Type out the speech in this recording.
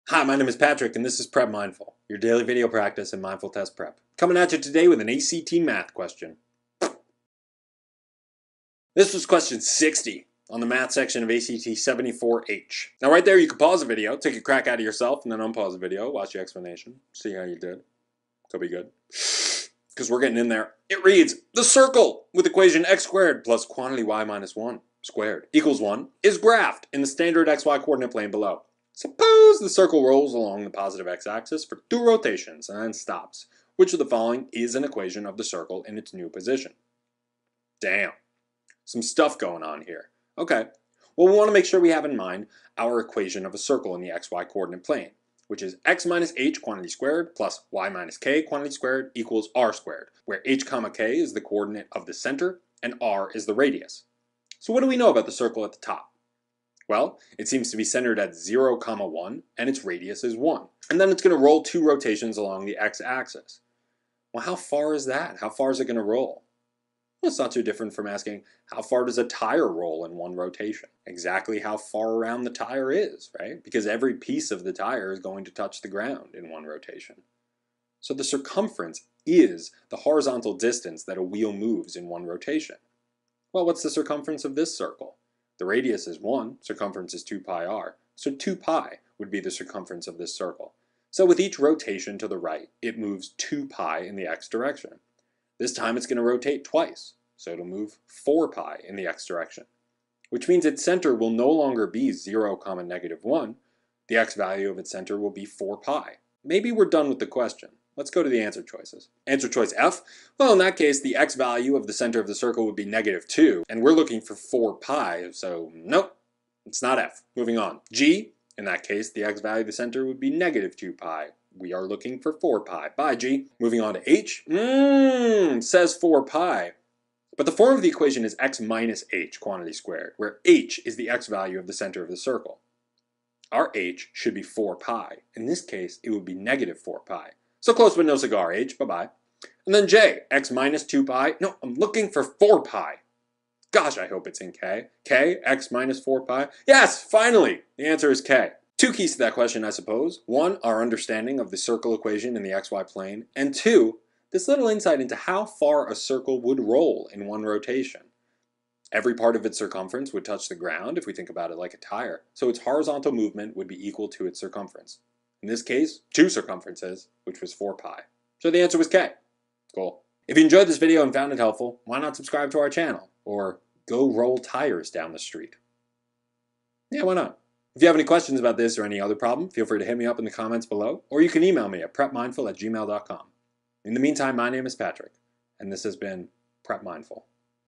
Hi, my name is Patrick, and this is Prep Mindful, your daily video practice and mindful test prep. Coming at you today with an ACT math question. This was question 60 on the math section of ACT 74H. Now right there you can pause the video, take a crack at it yourself, and then unpause the video, watch the explanation, see how you did. Could be good. Because we're getting in there. It reads, the circle with equation x squared plus quantity y minus 1 squared equals 1 is graphed in the standard xy coordinate plane below. Suppose the circle rolls along the positive x-axis for 2 rotations and then stops. Which of the following is an equation of the circle in its new position? Damn. Some stuff going on here. Okay. Well, we want to make sure we have in mind our equation of a circle in the xy coordinate plane, which is x minus h quantity squared plus y minus k quantity squared equals r squared, where h comma k is the coordinate of the center and r is the radius. So what do we know about the circle at the top? Well, it seems to be centered at 0, 1, and its radius is 1. And then it's going to roll 2 rotations along the x-axis. Well, how far is that? How far is it going to roll? Well, it's not too different from asking, how far does a tire roll in 1 rotation? Exactly how far around the tire is, right? Because every piece of the tire is going to touch the ground in 1 rotation. So the circumference is the horizontal distance that a wheel moves in 1 rotation. Well, what's the circumference of this circle? The radius is 1, circumference is 2 pi r, so 2 pi would be the circumference of this circle. So with each rotation to the right, it moves 2 pi in the x direction. This time it's going to rotate twice, so it'll move 4 pi in the x direction, which means its center will no longer be 0, negative 1. The x value of its center will be 4 pi. Maybe we're done with the question. Let's go to the answer choices. Answer choice F, well in that case the x value of the center of the circle would be negative 2, and we're looking for 4 pi, so nope, it's not F. Moving on. G, in that case the x value of the center would be negative 2 pi. We are looking for 4 pi. Bye G. Moving on to H, says 4 pi. But the form of the equation is x minus h quantity squared, where h is the x value of the center of the circle. Our h should be 4 pi. In this case it would be negative 4 pi. So close but no cigar, H, bye-bye. And then J, x minus 2 pi. No, I'm looking for 4 pi. Gosh, I hope it's in K. K, x minus 4 pi. Yes, finally! The answer is K. 2 keys to that question, I suppose. 1, our understanding of the circle equation in the xy plane. And 2, this little insight into how far a circle would roll in 1 rotation. Every part of its circumference would touch the ground if we think about it like a tire. So its horizontal movement would be equal to its circumference. In this case, 2 circumferences, which was 4 pi. So the answer was K. Cool. If you enjoyed this video and found it helpful, why not subscribe to our channel? Or go roll tires down the street. Yeah, why not? If you have any questions about this or any other problem, feel free to hit me up in the comments below, or you can email me at prepmindful@gmail.com. In the meantime, my name is Patrick, and this has been Prep Mindful.